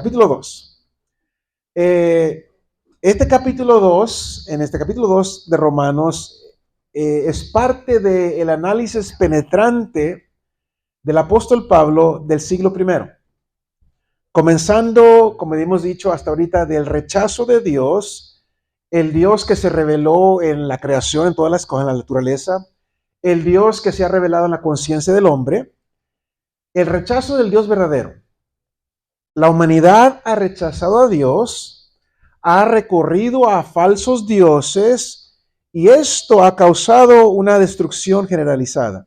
Capítulo 2. Este capítulo 2, en este capítulo 2 de Romanos, es parte del análisis penetrante del apóstol Pablo del siglo I. Comenzando, como hemos dicho hasta ahorita, del rechazo de Dios, el Dios que se reveló en la creación, en todas las cosas, en la naturaleza, el Dios que se ha revelado en la conciencia del hombre, el rechazo del Dios verdadero. La humanidad ha rechazado a Dios, ha recurrido a falsos dioses y esto ha causado una destrucción generalizada.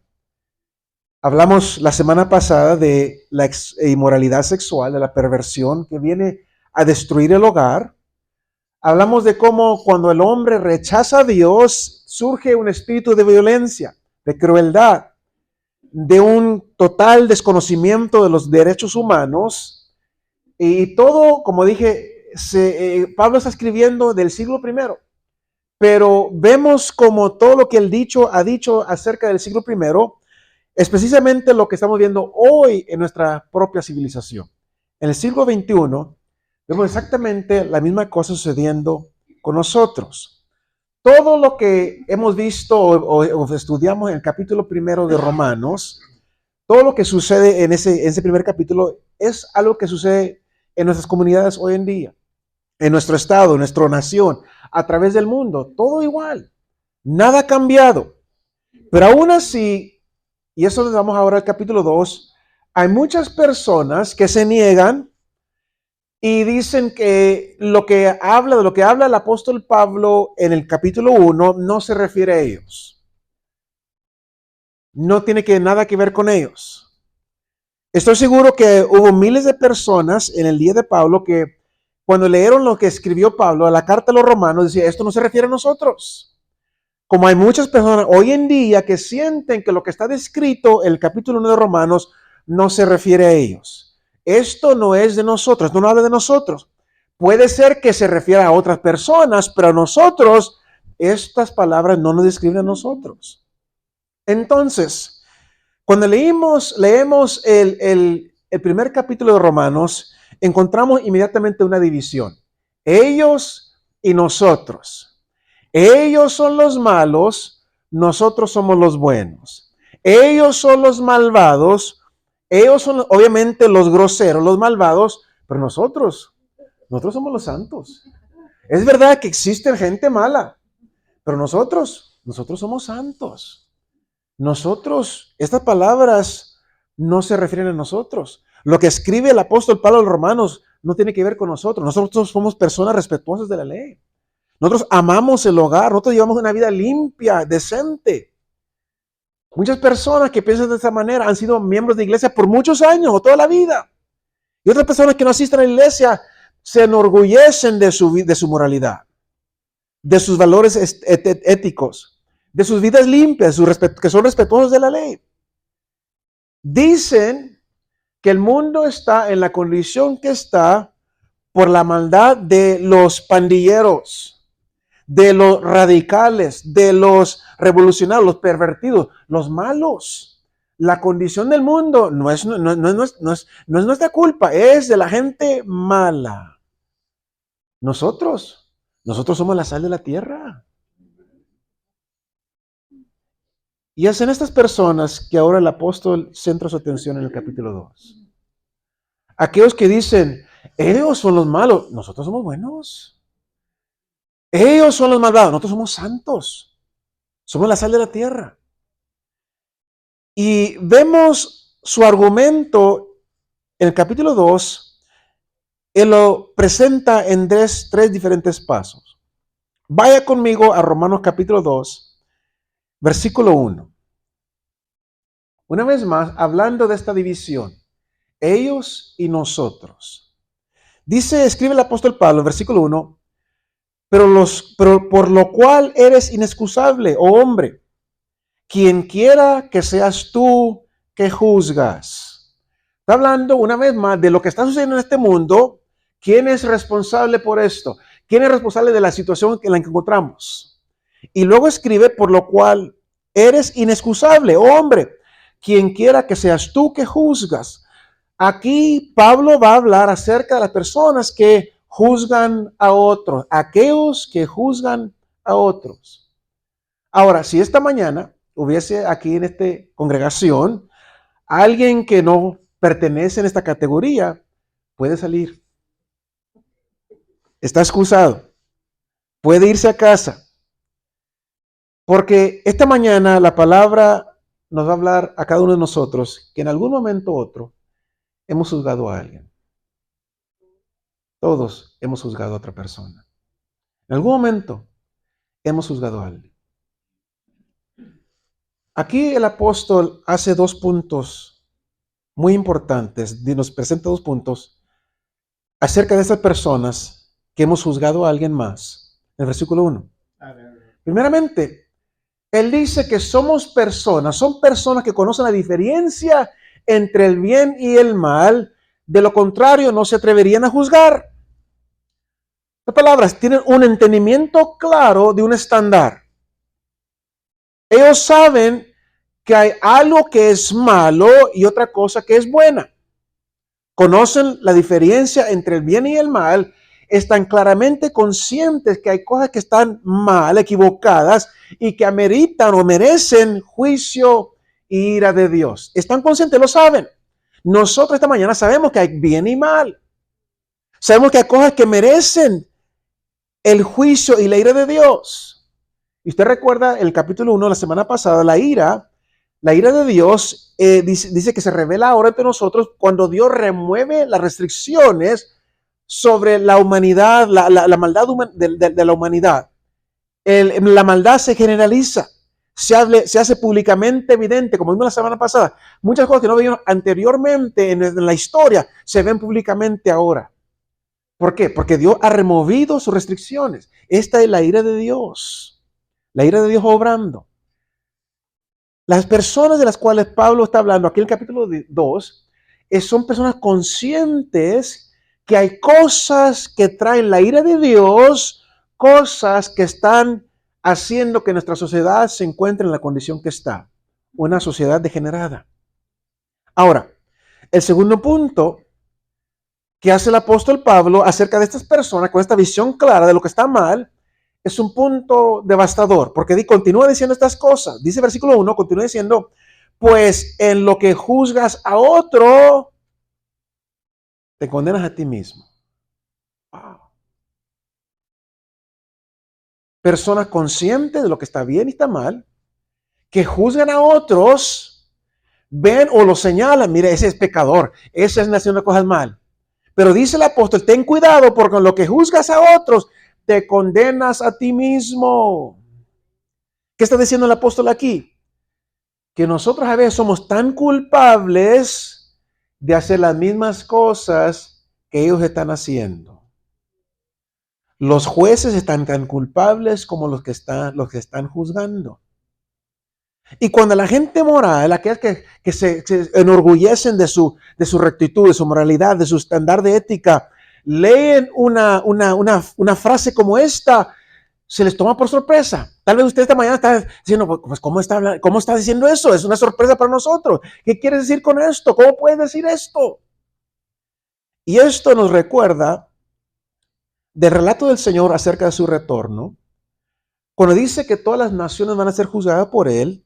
Hablamos la semana pasada de la inmoralidad sexual, de la perversión que viene a destruir el hogar. Hablamos de cómo cuando el hombre rechaza a Dios surge un espíritu de violencia, de crueldad, de un total desconocimiento de los derechos humanos. Y todo, como dije, Pablo está escribiendo del siglo I, pero vemos como todo lo que él ha dicho acerca del siglo I es precisamente lo que estamos viendo hoy en nuestra propia civilización. En el siglo XXI vemos exactamente la misma cosa sucediendo con nosotros. Todo lo que hemos visto o estudiamos en el capítulo 1 de Romanos, todo lo que sucede en ese primer capítulo es algo que sucede en nuestras comunidades hoy en día, en nuestro estado, en nuestra nación, a través del mundo, todo igual, nada ha cambiado. Pero aún así, y eso nos vamos ahora al capítulo 2, hay muchas personas que se niegan y dicen que de lo que habla el apóstol Pablo en el capítulo 1 no se refiere a ellos. No tiene nada que ver con ellos. Estoy seguro que hubo miles de personas en el día de Pablo que cuando leyeron lo que escribió Pablo a la carta a los romanos, decía, esto no se refiere a nosotros. Como hay muchas personas hoy en día que sienten que lo que está descrito en el capítulo 1 de Romanos no se refiere a ellos. Esto no es de nosotros, no habla de nosotros. Puede ser que se refiera a otras personas, pero a nosotros, estas palabras no nos describen a nosotros. Entonces, cuando leemos el primer capítulo de Romanos, encontramos inmediatamente una división. Ellos y nosotros. Ellos son los malos, nosotros somos los buenos. Ellos son los malvados, ellos son obviamente los groseros, los malvados, pero nosotros somos los santos. Es verdad que existe gente mala, pero nosotros somos santos. Estas palabras no se refieren a nosotros. Lo que escribe el apóstol Pablo a los romanos no tiene que ver con nosotros. Nosotros somos personas respetuosas de la ley. Nosotros amamos el hogar. Nosotros llevamos una vida limpia, decente. Muchas personas que piensan de esta manera han sido miembros de iglesia por muchos años o toda la vida. Y otras personas que no asisten a la iglesia se enorgullecen de su moralidad, de sus valores éticos, de sus vidas limpias, que son respetuosos de la ley. Dicen que el mundo está en la condición que está por la maldad de los pandilleros, de los radicales, de los revolucionarios, los pervertidos, los malos. La condición del mundo no es nuestra culpa, es de la gente mala. Nosotros somos la sal de la tierra. Y es en estas personas que ahora el apóstol centra su atención en el capítulo 2. Aquellos que dicen, ellos son los malos, nosotros somos buenos. Ellos son los malvados, nosotros somos santos. Somos la sal de la tierra. Y vemos su argumento en el capítulo 2, él lo presenta en tres diferentes pasos. Vaya conmigo a Romanos capítulo 2, versículo 1. Una vez más, hablando de esta división, ellos y nosotros. Escribe el apóstol Pablo, versículo 1, pero por lo cual eres inexcusable, oh hombre, quien quiera que seas tú que juzgas. Está hablando una vez más de lo que está sucediendo en este mundo. ¿Quién es responsable por esto? ¿Quién es responsable de la situación en la que encontramos? Y luego escribe, por lo cual eres inexcusable, oh hombre, quien quiera que seas tú que juzgas. Aquí Pablo va a hablar acerca de las personas que juzgan a otros, aquellos que juzgan a otros. Ahora, si esta mañana hubiese aquí en esta congregación alguien que no pertenece en esta categoría, puede salir. Está excusado. Puede irse a casa. Porque esta mañana la palabra nos va a hablar a cada uno de nosotros que en algún momento u otro hemos juzgado a alguien. Todos hemos juzgado a otra persona. En algún momento hemos juzgado a alguien. Aquí el apóstol hace dos puntos muy importantes, nos presenta dos puntos acerca de estas personas que hemos juzgado a alguien más. En el versículo 1. Primeramente, él dice que son personas que conocen la diferencia entre el bien y el mal. De lo contrario, no se atreverían a juzgar. Las palabras tienen un entendimiento claro de un estándar. Ellos saben que hay algo que es malo y otra cosa que es buena. Conocen la diferencia entre el bien y el mal, están claramente conscientes que hay cosas que están mal, equivocadas y que ameritan o merecen juicio e ira de Dios. Están conscientes, lo saben. Nosotros esta mañana sabemos que hay bien y mal. Sabemos que hay cosas que merecen el juicio y la ira de Dios. Y usted recuerda el capítulo 1 la semana pasada, la ira de Dios dice que se revela ahora entre nosotros cuando Dios remueve las restricciones sobre la humanidad, la maldad de la humanidad. La maldad se generaliza, se hace públicamente evidente, como vimos la semana pasada. Muchas cosas que no vimos anteriormente en la historia se ven públicamente ahora. ¿Por qué? Porque Dios ha removido sus restricciones. Esta es la ira de Dios. La ira de Dios obrando. Las personas de las cuales Pablo está hablando aquí en el capítulo 2 son personas conscientes que hay cosas que traen la ira de Dios, cosas que están haciendo que nuestra sociedad se encuentre en la condición que está, una sociedad degenerada. Ahora, el segundo punto que hace el apóstol Pablo acerca de estas personas con esta visión clara de lo que está mal, es un punto devastador, porque continúa diciendo estas cosas. Dice versículo 1, continúa diciendo, pues en lo que juzgas a otro, te condenas a ti mismo. Wow. Personas conscientes de lo que está bien y está mal, que juzgan a otros, ven o lo señalan, mire, ese es pecador, ese es haciendo cosas mal. Pero dice el apóstol, ten cuidado porque en lo que juzgas a otros, te condenas a ti mismo. ¿Qué está diciendo el apóstol aquí? Que nosotros a veces somos tan culpables de hacer las mismas cosas que ellos están haciendo. Los jueces están tan culpables como los que están juzgando. Y cuando la gente moral, aquellas que se enorgullecen de su rectitud, de su moralidad, de su estándar de ética, leen una frase como esta, se les toma por sorpresa. Tal vez usted esta mañana está diciendo, pues, ¿cómo está diciendo eso? Es una sorpresa para nosotros. ¿Qué quiere decir con esto? ¿Cómo puede decir esto? Y esto nos recuerda del relato del Señor acerca de su retorno, cuando dice que todas las naciones van a ser juzgadas por Él.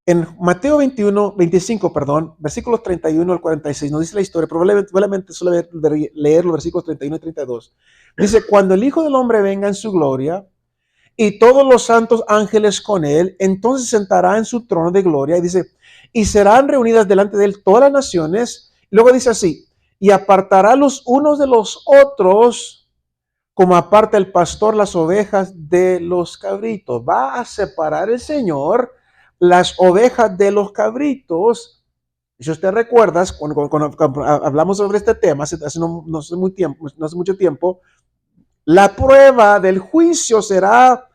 En Mateo 25, versículos 31 al 46, nos dice la historia, probablemente suele leer los versículos 31 y 32. Dice, cuando el Hijo del Hombre venga en su gloria y todos los santos ángeles con él, entonces sentará en su trono de gloria y dice, y serán reunidas delante de él todas las naciones. Luego dice así, y apartará los unos de los otros, como aparta el pastor las ovejas de los cabritos. Va a separar el Señor las ovejas de los cabritos. Si usted recuerda, cuando hablamos sobre este tema, hace no hace mucho tiempo, la prueba del juicio será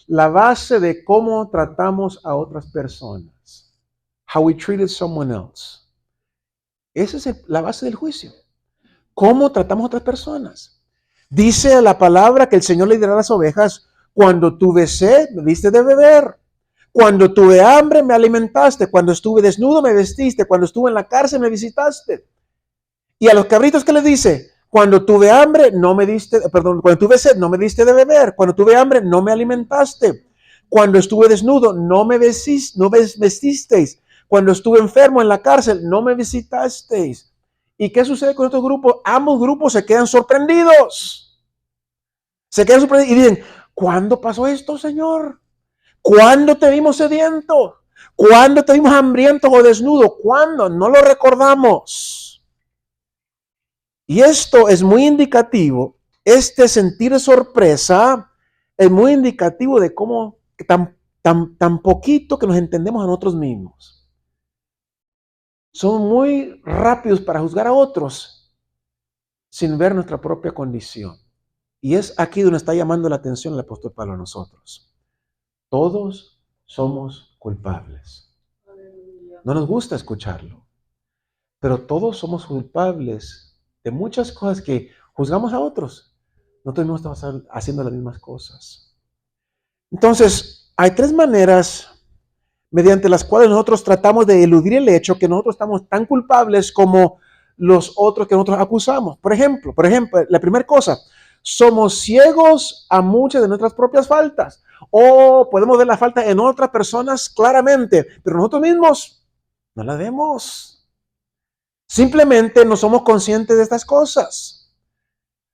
la base de cómo tratamos a otras personas. How we treated someone else. Esa es la base del juicio. ¿Cómo tratamos a otras personas? Dice la palabra que el Señor le dirá a las ovejas, cuando tuve sed, me diste de beber. Cuando tuve hambre me alimentaste, cuando estuve desnudo me vestiste, cuando estuve en la cárcel me visitaste. Y a los cabritos, ¿qué les dice? Cuando tuve hambre no me diste, perdón, cuando tuve sed no me diste de beber, cuando tuve hambre no me alimentaste, cuando estuve desnudo no me vestisteis, cuando estuve enfermo en la cárcel no me visitasteis. ¿Y qué sucede con estos grupos? Ambos grupos se quedan sorprendidos. Se quedan sorprendidos y dicen, ¿cuándo pasó esto, Señor? ¿Cuándo te vimos sediento? ¿Cuándo te vimos hambriento o desnudo? ¿Cuándo? No lo recordamos. Y esto es muy indicativo, este sentir de sorpresa es muy indicativo de cómo tan poquito que nos entendemos a nosotros mismos. Somos muy rápidos para juzgar a otros sin ver nuestra propia condición. Y es aquí donde está llamando la atención el apóstol Pablo a nosotros. Todos somos culpables. No nos gusta escucharlo, pero todos somos culpables de muchas cosas que juzgamos a otros. Nosotros mismos estamos haciendo las mismas cosas. Entonces, hay tres maneras mediante las cuales nosotros tratamos de eludir el hecho que nosotros estamos tan culpables como los otros que nosotros acusamos. Por ejemplo, la primera cosa, somos ciegos a muchas de nuestras propias faltas. O podemos ver la falta en otras personas claramente, pero nosotros mismos no la vemos. Simplemente no somos conscientes de estas cosas.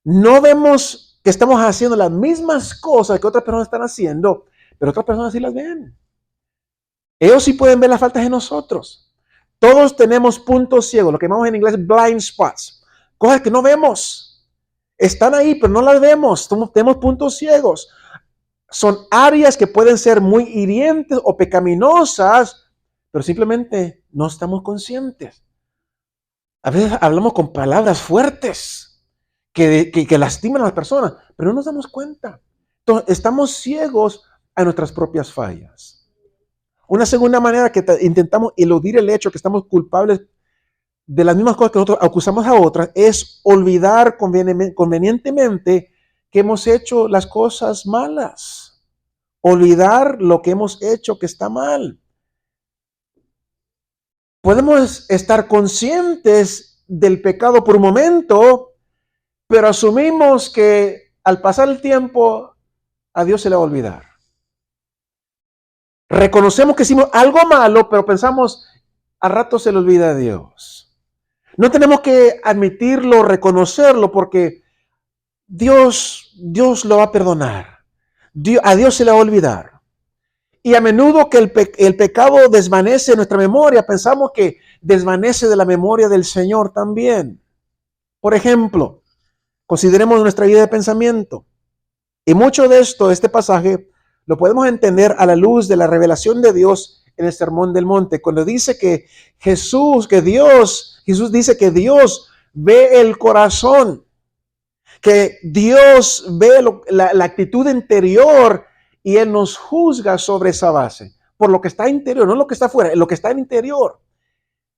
No vemos que estamos haciendo las mismas cosas que otras personas están haciendo, pero otras personas sí las ven. Ellos sí pueden ver las faltas en nosotros. Todos tenemos puntos ciegos, lo que llamamos en inglés blind spots, cosas que no vemos. Están ahí, pero no las vemos. Tenemos puntos ciegos. Son áreas que pueden ser muy hirientes o pecaminosas, pero simplemente no estamos conscientes. A veces hablamos con palabras fuertes que lastiman a las personas, pero no nos damos cuenta. Entonces, estamos ciegos a nuestras propias fallas. Una segunda manera que intentamos eludir el hecho que estamos culpables de las mismas cosas que nosotros acusamos a otras es olvidar convenientemente que hemos hecho las cosas malas. Olvidar lo que hemos hecho que está mal. Podemos estar conscientes del pecado por un momento, pero asumimos que al pasar el tiempo a Dios se le va a olvidar. Reconocemos que hicimos algo malo, pero pensamos al rato se le olvida a Dios. No tenemos que admitirlo, reconocerlo, porque Dios lo va a perdonar. A Dios se le va a olvidar. Y a menudo que el pecado desvanece nuestra memoria, pensamos que desvanece de la memoria del Señor también. Por ejemplo, consideremos nuestra vida de pensamiento. Y mucho de esto, este pasaje, lo podemos entender a la luz de la revelación de Dios en el Sermón del Monte, cuando dice que Jesús dice que Dios ve el corazón, que Dios ve la actitud interior y Él nos juzga sobre esa base, por lo que está interior, no lo que está afuera, lo que está en interior.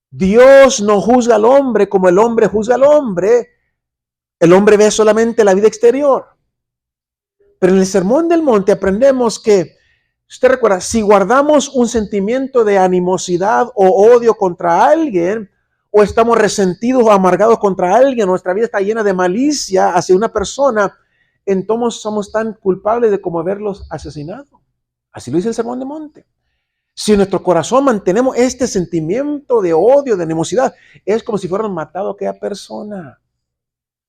Dios no juzga al hombre como el hombre juzga al hombre. El hombre ve solamente la vida exterior. Pero en el Sermón del Monte aprendemos que, usted recuerda, si guardamos un sentimiento de animosidad o odio contra alguien, o estamos resentidos o amargados contra alguien, nuestra vida está llena de malicia hacia una persona, entonces somos tan culpables de como haberlos asesinado. Así lo dice el Sermón del Monte. Si en nuestro corazón mantenemos este sentimiento de odio, de animosidad, es como si fueran matado a aquella persona.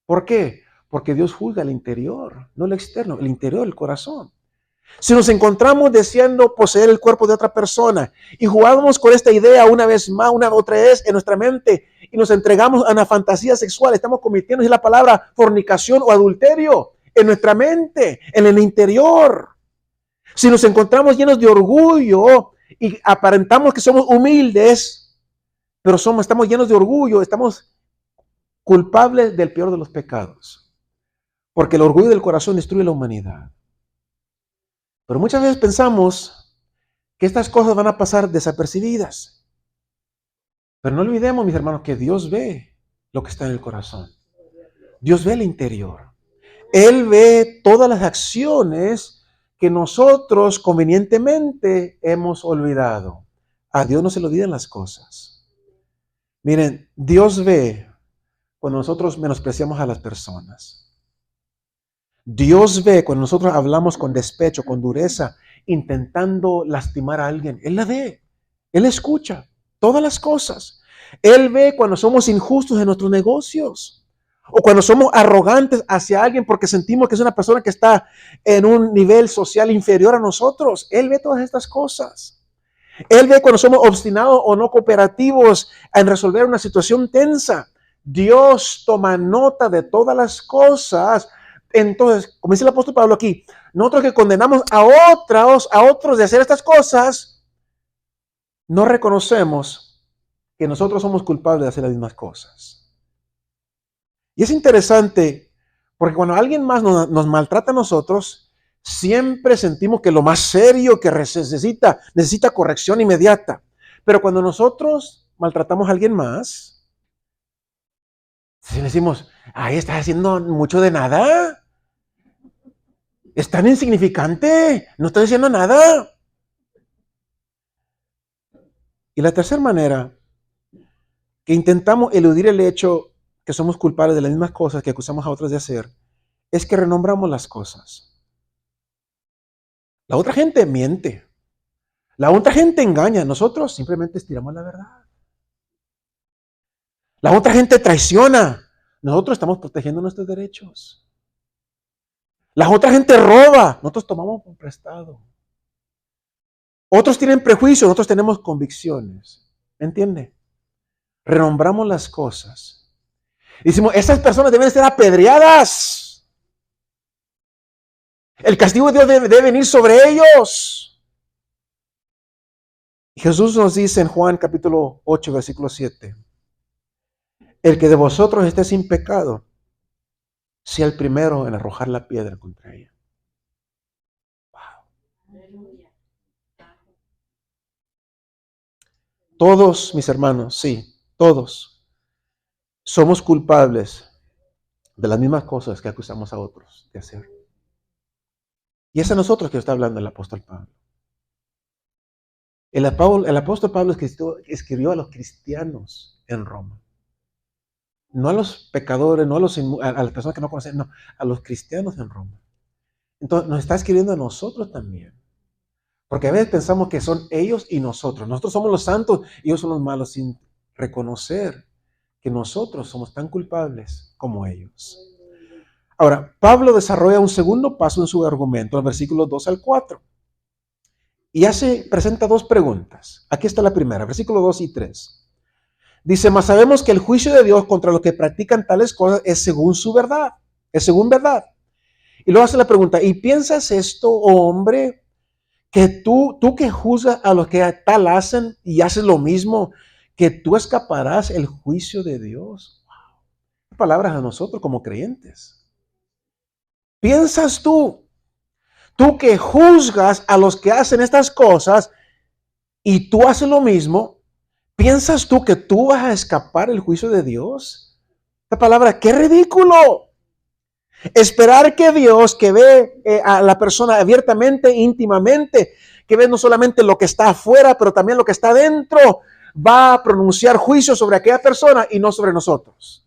¿Por qué? Porque Dios juzga el interior, no el externo, el interior, el corazón. Si nos encontramos deseando poseer el cuerpo de otra persona y jugamos con esta idea una vez más, una otra vez en nuestra mente y nos entregamos a una fantasía sexual, estamos cometiendo la palabra fornicación o adulterio en nuestra mente, en el interior. Si nos encontramos llenos de orgullo y aparentamos que somos humildes, pero estamos llenos de orgullo, estamos culpables del peor de los pecados. Porque el orgullo del corazón destruye la humanidad. Pero muchas veces pensamos que estas cosas van a pasar desapercibidas. Pero no olvidemos, mis hermanos, que Dios ve lo que está en el corazón. Dios ve el interior. Él ve todas las acciones que nosotros convenientemente hemos olvidado. A Dios no se le olvidan las cosas. Miren, Dios ve cuando nosotros menospreciamos a las personas. Dios ve cuando nosotros hablamos con despecho, con dureza, intentando lastimar a alguien. Él la ve. Él escucha todas las cosas. Él ve cuando somos injustos en nuestros negocios o cuando somos arrogantes hacia alguien porque sentimos que es una persona que está en un nivel social inferior a nosotros. Él ve todas estas cosas. Él ve cuando somos obstinados o no cooperativos en resolver una situación tensa. Dios toma nota de todas las cosas. Entonces, como dice el apóstol Pablo aquí, nosotros que condenamos a otros de hacer estas cosas, no reconocemos que nosotros somos culpables de hacer las mismas cosas. Y es interesante porque cuando alguien más nos maltrata a nosotros, siempre sentimos que lo más serio que necesita corrección inmediata. Pero cuando nosotros maltratamos a alguien más, si decimos, ay, estás haciendo mucho de nada. Es tan insignificante, no estoy diciendo nada. Y la tercera manera que intentamos eludir el hecho que somos culpables de las mismas cosas que acusamos a otros de hacer, es que renombramos las cosas. La otra gente miente. La otra gente engaña. Nosotros simplemente estiramos la verdad. La otra gente traiciona. Nosotros estamos protegiendo nuestros derechos. La otra gente roba. Nosotros tomamos por prestado. Otros tienen prejuicios. Nosotros tenemos convicciones. ¿Entiende? Renombramos las cosas. Decimos, esas personas deben ser apedreadas. El castigo de Dios debe venir sobre ellos. Y Jesús nos dice en Juan capítulo 8, versículo 7. El que de vosotros esté sin pecado, sea el primero en arrojar la piedra contra ella. Wow. Todos, mis hermanos, sí, todos somos culpables de las mismas cosas que acusamos a otros de hacer. Y es a nosotros que está hablando el apóstol Pablo. El apóstol Pablo escribió a los cristianos en Roma. No a los pecadores, no a las personas que no conocen, no, a los cristianos en Roma. Entonces nos está escribiendo a nosotros también. Porque a veces pensamos que son ellos y nosotros. Nosotros somos los santos y ellos son los malos, sin reconocer que nosotros somos tan culpables como ellos. Ahora, Pablo desarrolla un segundo paso en su argumento, en los versículos 2 al 4. Y presenta dos preguntas. Aquí está la primera, versículos 2 y 3. Dice, mas sabemos que el juicio de Dios contra los que practican tales cosas es según su verdad. Es según verdad. Y luego hace la pregunta, ¿y piensas esto, oh hombre, que tú que juzgas a los que tal hacen y haces lo mismo, que tú escaparás el juicio de Dios? Wow. Palabras a nosotros como creyentes. ¿Piensas tú que juzgas a los que hacen estas cosas y tú haces lo mismo? ¿Piensas tú que tú vas a escapar el juicio de Dios? Esta palabra, qué ridículo. Esperar que Dios, que ve a la persona abiertamente, íntimamente, que ve no solamente lo que está afuera, pero también lo que está dentro, va a pronunciar juicio sobre aquella persona y no sobre nosotros.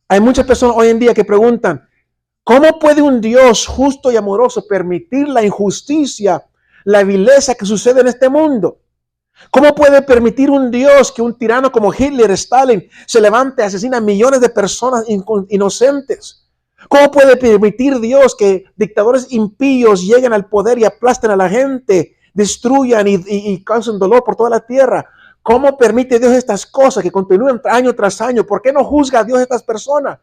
Hay muchas personas hoy en día que preguntan, ¿cómo puede un Dios justo y amoroso permitir la injusticia, la vileza que sucede en este mundo? ¿Cómo puede permitir un Dios que un tirano como Hitler, Stalin, se levante y asesina a millones de personas inocentes? ¿Cómo puede permitir Dios que dictadores impíos lleguen al poder y aplasten a la gente, destruyan y causen dolor por toda la tierra? ¿Cómo permite Dios estas cosas que continúen año tras año? ¿Por qué no juzga a Dios a estas personas?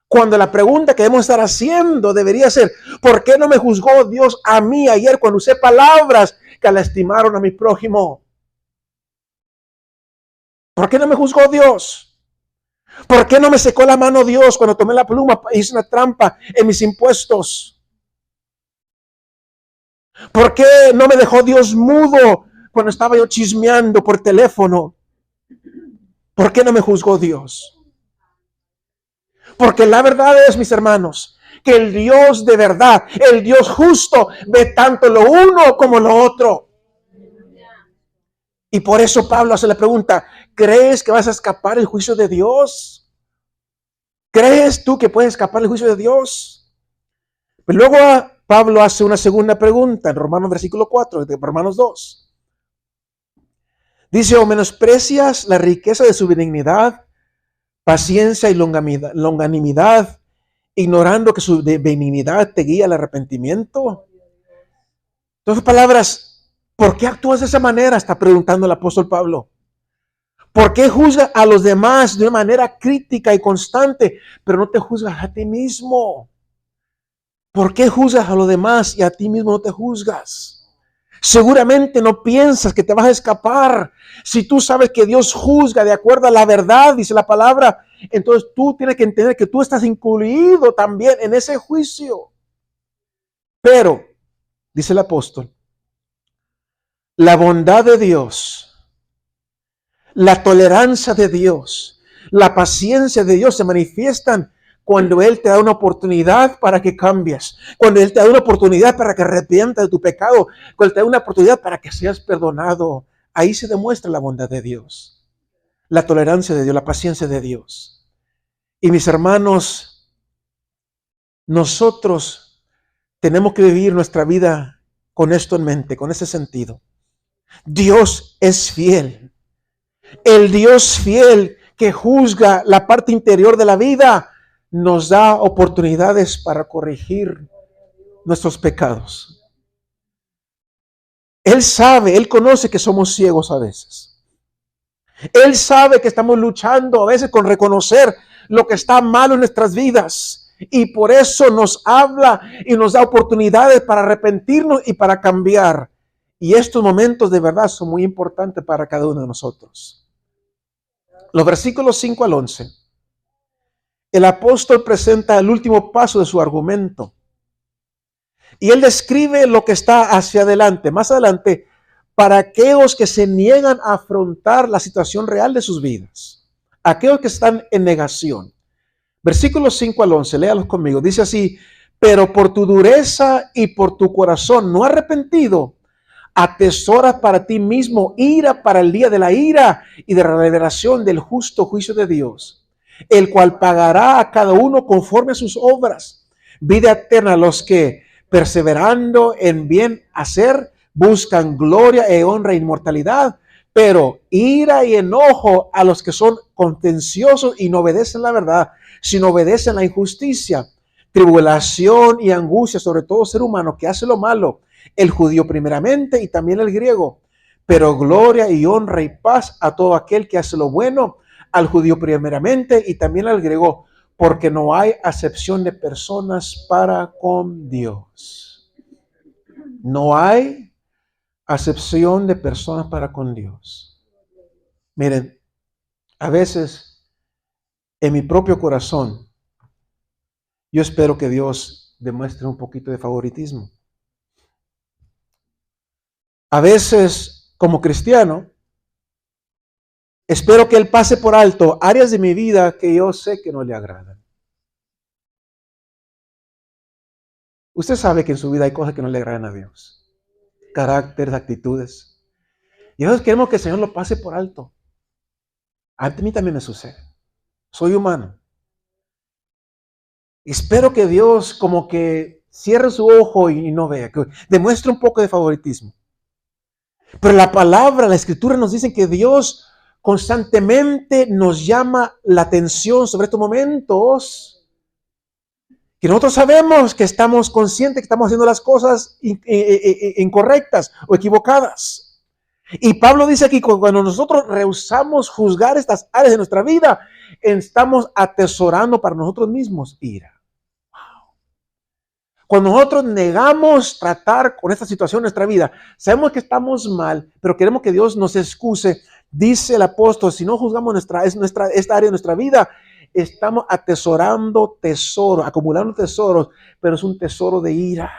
Cuando la pregunta que debemos estar haciendo debería ser, ¿por qué no me juzgó Dios a mí ayer cuando usé palabras que lastimaron a mi prójimo? ¿Por qué no me juzgó Dios? ¿Por qué no me secó la mano Dios cuando tomé la pluma y hice una trampa en mis impuestos? ¿Por qué no me dejó Dios mudo cuando estaba yo chismeando por teléfono? ¿Por qué no me juzgó Dios? Porque la verdad es, mis hermanos, que el Dios de verdad, el Dios justo, ve tanto lo uno como lo otro. Y por eso Pablo hace la pregunta, ¿crees que vas a escapar el juicio de Dios? ¿Crees tú que puedes escapar el juicio de Dios? Pero luego Pablo hace una segunda pregunta en Romanos versículo 4, de Romanos 2. Dice, ¿o menosprecias la riqueza de su benignidad, paciencia y longanimidad, ignorando que su benignidad te guía al arrepentimiento? En otras palabras, ¿por qué actúas de esa manera? Está preguntando el apóstol Pablo. ¿Por qué juzgas a los demás de una manera crítica y constante, pero no te juzgas a ti mismo? ¿Por qué juzgas a los demás y a ti mismo no te juzgas? Seguramente no piensas que te vas a escapar. Si tú sabes que Dios juzga de acuerdo a la verdad, dice la palabra, entonces tú tienes que entender que tú estás incluido también en ese juicio. Pero, dice el apóstol, la bondad de Dios, la tolerancia de Dios, la paciencia de Dios se manifiestan cuando Él te da una oportunidad para que cambies, cuando Él te da una oportunidad para que arrepientas de tu pecado, cuando Él te da una oportunidad para que seas perdonado. Ahí se demuestra la bondad de Dios, la tolerancia de Dios, la paciencia de Dios. Y mis hermanos, nosotros tenemos que vivir nuestra vida con esto en mente, con ese sentido. Dios es fiel. El Dios fiel que juzga la parte interior de la vida nos da oportunidades para corregir nuestros pecados. Él sabe, Él conoce que somos ciegos a veces. Él sabe que estamos luchando a veces con reconocer lo que está malo en nuestras vidas. Y por eso nos habla y nos da oportunidades para arrepentirnos y para cambiar. Y estos momentos de verdad son muy importantes para cada uno de nosotros. Los versículos 5 al 11. El apóstol presenta el último paso de su argumento. Y él describe lo que está hacia adelante, más adelante, para aquellos que se niegan a afrontar la situación real de sus vidas. Aquellos que están en negación. Versículos 5 al 11, léalos conmigo. Dice así, pero por tu dureza y por tu corazón no arrepentido, atesoras para ti mismo ira para el día de la ira y de la revelación del justo juicio de Dios, el cual pagará a cada uno conforme a sus obras. Vida eterna a los que, perseverando en bien hacer, buscan gloria e honra e inmortalidad, pero ira y enojo a los que son contenciosos y no obedecen la verdad, sino obedecen la injusticia, tribulación y angustia sobre todo ser humano que hace lo malo, el judío primeramente y también el griego, pero gloria y honra y paz a todo aquel que hace lo bueno, al judío primeramente y también al griego, porque no hay acepción de personas para con Dios. No hay acepción de personas para con Dios. Miren, a veces en mi propio corazón, yo espero que Dios demuestre un poquito de favoritismo. A veces, como cristiano, espero que Él pase por alto áreas de mi vida que yo sé que no le agradan. Usted sabe que en su vida hay cosas que no le agradan a Dios. Caracteres, actitudes. Y a veces queremos que el Señor lo pase por alto. A mí también me sucede. Soy humano. Espero que Dios como que cierre su ojo y no vea, que demuestre un poco de favoritismo. Pero la palabra, la escritura nos dice que Dios constantemente nos llama la atención sobre estos momentos que nosotros sabemos que estamos conscientes que estamos haciendo las cosas incorrectas o equivocadas. Y Pablo dice aquí, cuando nosotros rehusamos juzgar estas áreas de nuestra vida, estamos atesorando para nosotros mismos ira. Cuando nosotros negamos tratar con esta situación en nuestra vida, sabemos que estamos mal, pero queremos que Dios nos excuse. Dice el apóstol, si no juzgamos esta área de nuestra vida, estamos atesorando tesoros, acumulando tesoros, pero es un tesoro de ira.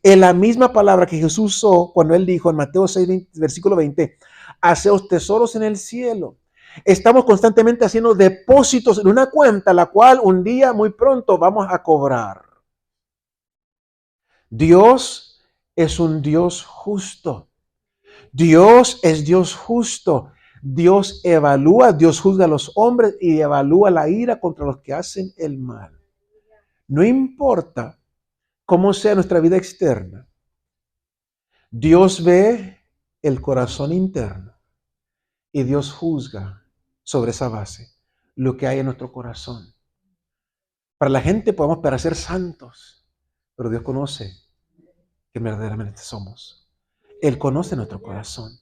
En la misma palabra que Jesús usó cuando Él dijo en Mateo 6, versículo 20, haceos tesoros en el cielo. Estamos constantemente haciendo depósitos en una cuenta, la cual un día muy pronto vamos a cobrar. Dios es un Dios justo. Dios es Dios justo. Dios evalúa, Dios juzga a los hombres y evalúa la ira contra los que hacen el mal. No importa cómo sea nuestra vida externa, Dios ve el corazón interno y Dios juzga sobre esa base lo que hay en nuestro corazón. Para la gente podemos parecer santos, pero Dios conoce que verdaderamente somos. Él conoce nuestro corazón.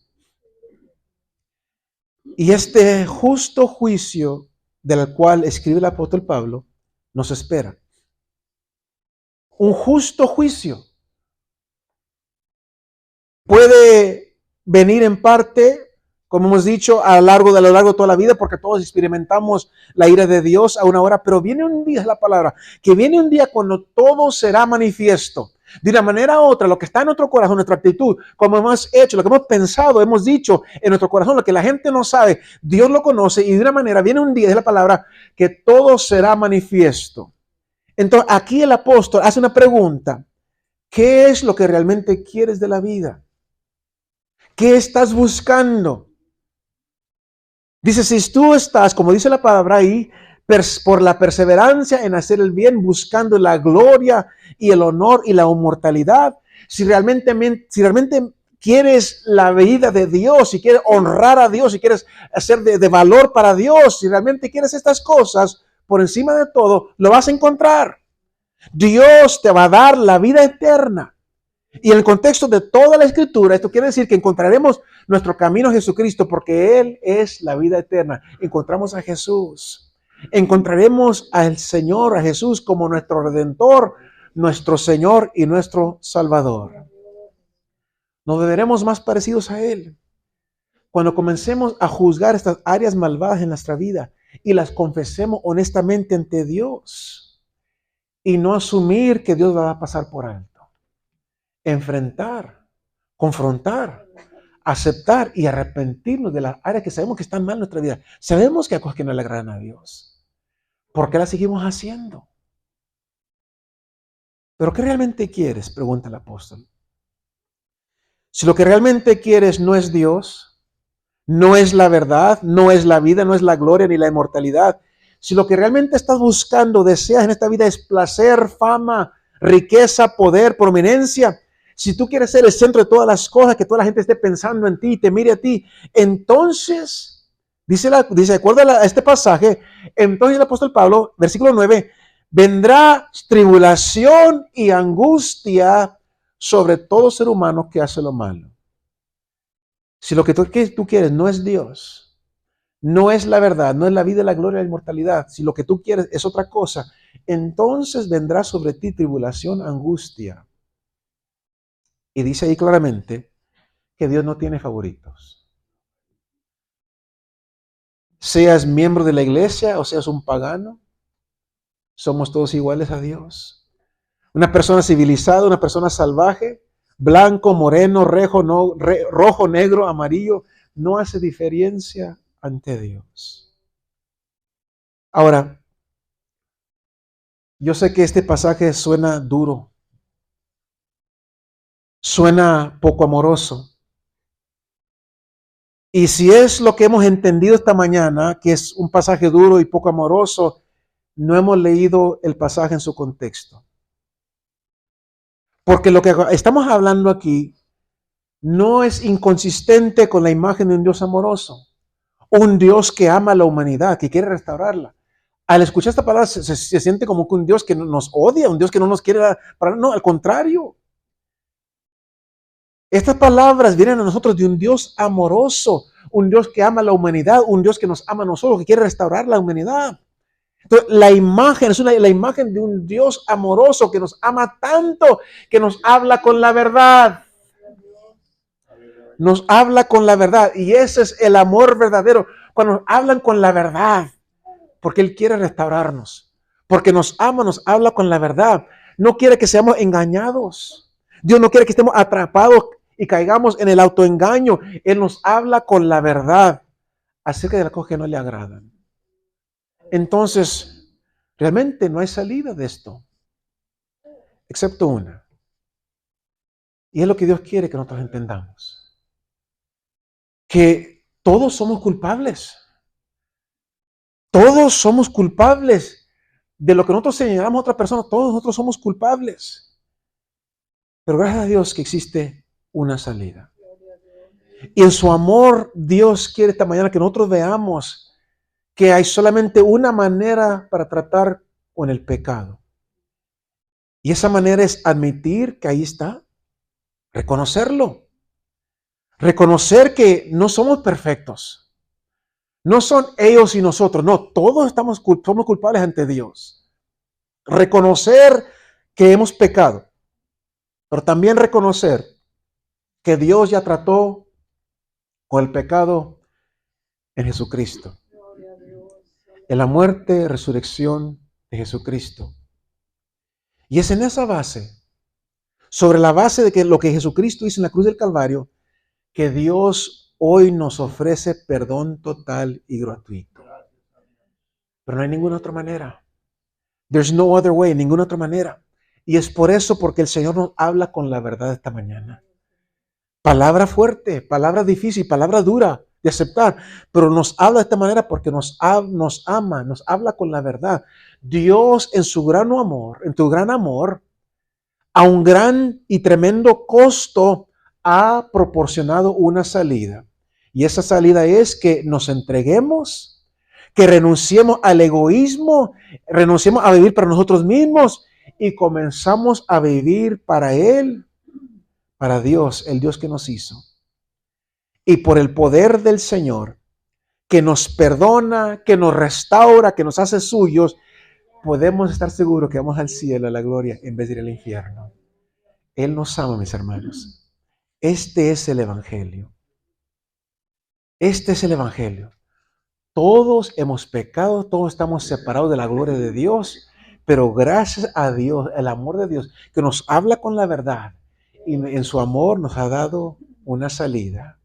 Y este justo juicio del cual escribe el apóstol Pablo nos espera. Un justo juicio puede venir en parte, como hemos dicho, a lo largo de toda la vida, porque todos experimentamos la ira de Dios a una hora, pero viene un día, es la palabra, que viene un día cuando todo será manifiesto. De una manera u otra, lo que está en nuestro corazón, nuestra actitud, como hemos hecho, lo que hemos pensado, hemos dicho en nuestro corazón, lo que la gente no sabe, Dios lo conoce y de una manera viene un día, es la palabra, que todo será manifiesto. Entonces, aquí el apóstol hace una pregunta. ¿Qué es lo que realmente quieres de la vida? ¿Qué estás buscando? Dice, si tú estás, como dice la palabra ahí, por la perseverancia en hacer el bien, buscando la gloria y el honor y la inmortalidad, si realmente quieres la vida de Dios, si quieres honrar a Dios, si quieres hacer de valor para Dios, si realmente quieres estas cosas, por encima de todo, lo vas a encontrar. Dios te va a dar la vida eterna. Y en el contexto de toda la escritura, esto quiere decir que encontraremos nuestro camino a Jesucristo porque Él es la vida eterna. Encontramos a Jesús. Encontraremos al Señor, a Jesús como nuestro Redentor, nuestro Señor y nuestro Salvador. Nos veremos más parecidos a Él. Cuando comencemos a juzgar estas áreas malvadas en nuestra vida y las confesemos honestamente ante Dios y no asumir que Dios va a pasar por alto. Enfrentar, confrontar, aceptar y arrepentirnos de las áreas que sabemos que están mal en nuestra vida. Sabemos que hay cosas que no le agradan a Dios. ¿Por qué las seguimos haciendo? ¿Pero qué realmente quieres? Pregunta el apóstol. Si lo que realmente quieres no es Dios, no es la verdad, no es la vida, no es la gloria ni la inmortalidad. Si lo que realmente estás buscando, deseas en esta vida es placer, fama, riqueza, poder, prominencia, si tú quieres ser el centro de todas las cosas, que toda la gente esté pensando en ti y te mire a ti, entonces, dice de acuerdo a este pasaje, entonces el apóstol Pablo, versículo 9, vendrá tribulación y angustia sobre todo ser humano que hace lo malo. Si lo que tú quieres no es Dios, no es la verdad, no es la vida, la gloria, la inmortalidad, si lo que tú quieres es otra cosa, entonces vendrá sobre ti tribulación, angustia. Y dice ahí claramente que Dios no tiene favoritos. Seas miembro de la iglesia o seas un pagano, somos todos iguales a Dios. Una persona civilizada, una persona salvaje, blanco, moreno, rojo, negro, amarillo, no hace diferencia ante Dios. Ahora, yo sé que este pasaje suena duro, suena poco amoroso. Y si es lo que hemos entendido esta mañana, que es un pasaje duro y poco amoroso, no hemos leído el pasaje en su contexto. Porque lo que estamos hablando aquí no es inconsistente con la imagen de un Dios amoroso, un Dios que ama a la humanidad, que quiere restaurarla. Al escuchar esta palabra se siente como que un Dios que nos odia, un Dios que no nos quiere dar. No, al contrario. Estas palabras vienen a nosotros de un Dios amoroso, un Dios que ama a la humanidad, un Dios que nos ama a nosotros, que quiere restaurar la humanidad. Entonces, la imagen es la imagen de un Dios amoroso que nos ama tanto, que nos habla con la verdad. Nos habla con la verdad. Y ese es el amor verdadero. Cuando nos hablan con la verdad. Porque Él quiere restaurarnos. Porque nos ama, nos habla con la verdad. No quiere que seamos engañados. Dios no quiere que estemos atrapados y caigamos en el autoengaño. Él nos habla con la verdad. acerca de las cosas que no le agradan. Entonces, realmente no hay salida de esto, excepto una. Y es lo que Dios quiere que nosotros entendamos. Que todos somos culpables. Todos somos culpables de lo que nosotros señalamos a otra persona. Todos nosotros somos culpables. Pero gracias a Dios que existe una salida. Y en su amor, Dios quiere esta mañana que nosotros veamos que hay solamente una manera para tratar con el pecado. Y esa manera es admitir que ahí está, reconocerlo. Reconocer que no somos perfectos. No son ellos y nosotros, no, todos somos culpables ante Dios. Reconocer que hemos pecado, pero también reconocer que Dios ya trató con el pecado en Jesucristo. En la muerte, resurrección de Jesucristo. Y es en esa base, sobre la base de que lo que Jesucristo hizo en la cruz del Calvario, que Dios hoy nos ofrece perdón total y gratuito. Pero no hay ninguna otra manera. There's no other way, ninguna otra manera. Y es por eso porque el Señor nos habla con la verdad esta mañana. Palabra fuerte, palabra difícil, palabra dura de aceptar, pero nos habla de esta manera porque nos ama, nos habla con la verdad. Dios en su gran amor, en tu gran amor, a un gran y tremendo costo, ha proporcionado una salida. Y esa salida es que nos entreguemos, que renunciemos al egoísmo, renunciemos a vivir para nosotros mismos y comenzamos a vivir para Él, para Dios, el Dios que nos hizo. Y por el poder del Señor, que nos perdona, que nos restaura, que nos hace suyos, podemos estar seguros que vamos al cielo, a la gloria, en vez de ir al infierno. Él nos ama, mis hermanos. Este es el Evangelio. Este es el Evangelio. Todos hemos pecado, todos estamos separados de la gloria de Dios, pero gracias a Dios, el amor de Dios, que nos habla con la verdad y en su amor nos ha dado una salida.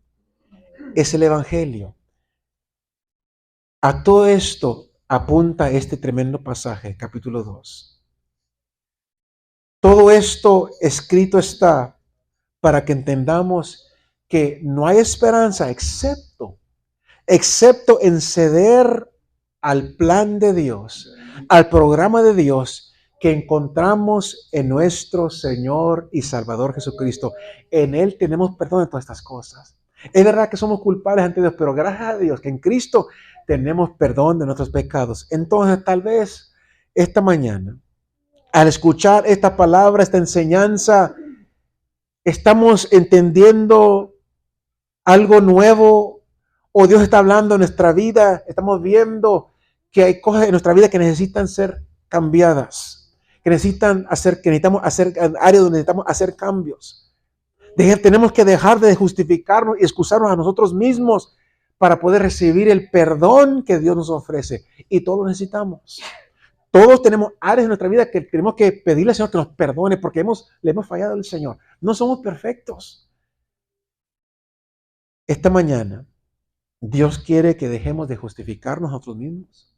Es el Evangelio. A todo esto apunta este tremendo pasaje, capítulo 2. Todo esto escrito está para que entendamos que no hay esperanza excepto en ceder al plan de Dios, al programa de Dios que encontramos en nuestro Señor y Salvador Jesucristo. En Él tenemos perdón de todas estas cosas. Es verdad que somos culpables ante Dios, pero gracias a Dios que en Cristo tenemos perdón de nuestros pecados. Entonces, tal vez esta mañana, al escuchar esta palabra, esta enseñanza, estamos entendiendo algo nuevo, o Dios está hablando en nuestra vida, estamos viendo que hay cosas en nuestra vida que necesitan ser cambiadas, que necesitamos hacer áreas donde necesitamos hacer cambios. Tenemos que dejar de justificarnos y excusarnos a nosotros mismos para poder recibir el perdón que Dios nos ofrece. Y todos lo necesitamos. Todos tenemos áreas en nuestra vida que tenemos que pedirle al Señor que nos perdone porque le hemos fallado al Señor. No somos perfectos. Esta mañana, Dios quiere que dejemos de justificarnos a nosotros mismos,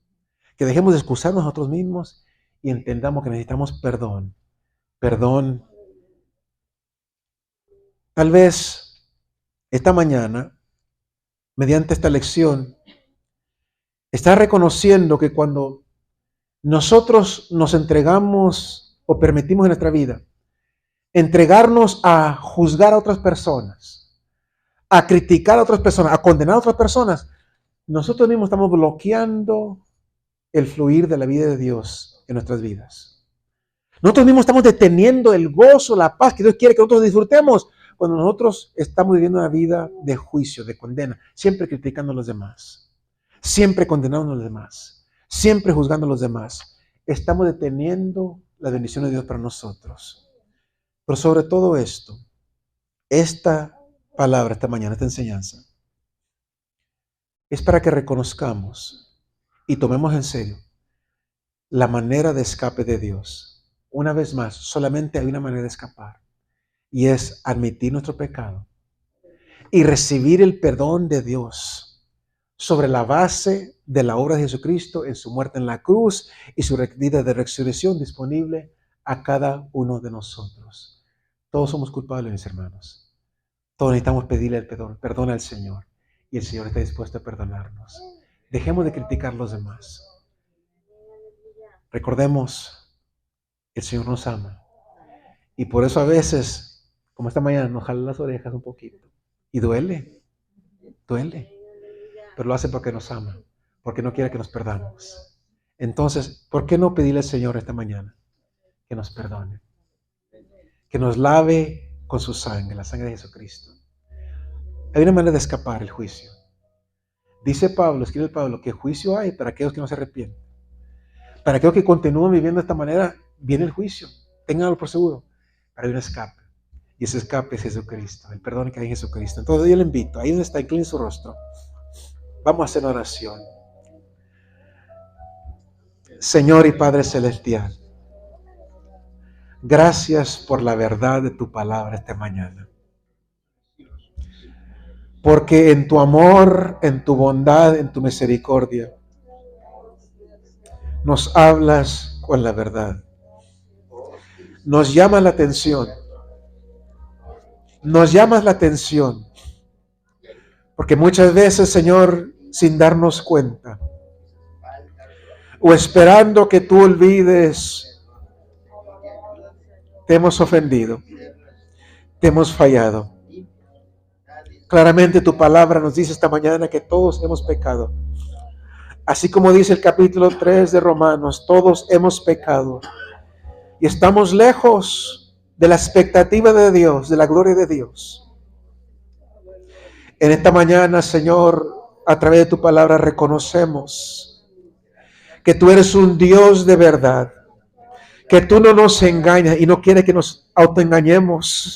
que dejemos de excusarnos a nosotros mismos y entendamos que necesitamos perdón. Perdón. Tal vez esta mañana, mediante esta lección, está reconociendo que cuando nosotros nos entregamos o permitimos en nuestra vida entregarnos a juzgar a otras personas, a criticar a otras personas, a condenar a otras personas, nosotros mismos estamos bloqueando el fluir de la vida de Dios en nuestras vidas. Nosotros mismos estamos deteniendo el gozo, la paz que Dios quiere que nosotros disfrutemos cuando nosotros estamos viviendo una vida de juicio, de condena, siempre criticando a los demás, siempre condenando a los demás, siempre juzgando a los demás. Estamos deteniendo la bendición de Dios para nosotros. Pero sobre todo esto, esta palabra, esta mañana, esta enseñanza, es para que reconozcamos y tomemos en serio la manera de escape de Dios. Una vez más, solamente hay una manera de escapar y es admitir nuestro pecado y recibir el perdón de Dios sobre la base de la obra de Jesucristo en su muerte en la cruz y su vida de resurrección disponible a cada uno de nosotros. Todos somos culpables, mis hermanos. Todos necesitamos pedirle el perdón al Señor, y el Señor está dispuesto a perdonarnos. Dejemos de criticar a los demás. Recordemos que el Señor nos ama, y por eso a veces, como esta mañana, nos jala las orejas un poquito. Y duele, pero lo hace porque nos ama, porque no quiere que nos perdamos. Entonces, ¿por qué no pedirle al Señor esta mañana que nos perdone? Que nos lave con su sangre, la sangre de Jesucristo. Hay una manera de escapar el juicio. Dice Pablo, escribe Pablo, que juicio hay para aquellos que no se arrepienten. Para aquellos que continúan viviendo de esta manera, viene el juicio. Ténganlo por seguro. Pero hay un escape. Y ese escape es Jesucristo, el perdón que hay en Jesucristo. Entonces yo le invito, ahí donde está, incline su rostro. Vamos a hacer una oración. Señor y Padre Celestial, gracias por la verdad de tu palabra esta mañana. Porque en tu amor, en tu bondad, en tu misericordia, nos hablas con la verdad. Nos llama la atención. Nos llamas la atención. Porque muchas veces, Señor, sin darnos cuenta, o esperando que tú olvides, te hemos ofendido, te hemos fallado. Claramente tu palabra nos dice esta mañana que todos hemos pecado. Así como dice el capítulo 3 de Romanos, todos hemos pecado y estamos lejos de la expectativa de Dios, de la gloria de Dios. En esta mañana, Señor, a través de tu palabra reconocemos que tú eres un Dios de verdad, que tú no nos engañas y no quieres que nos autoengañemos.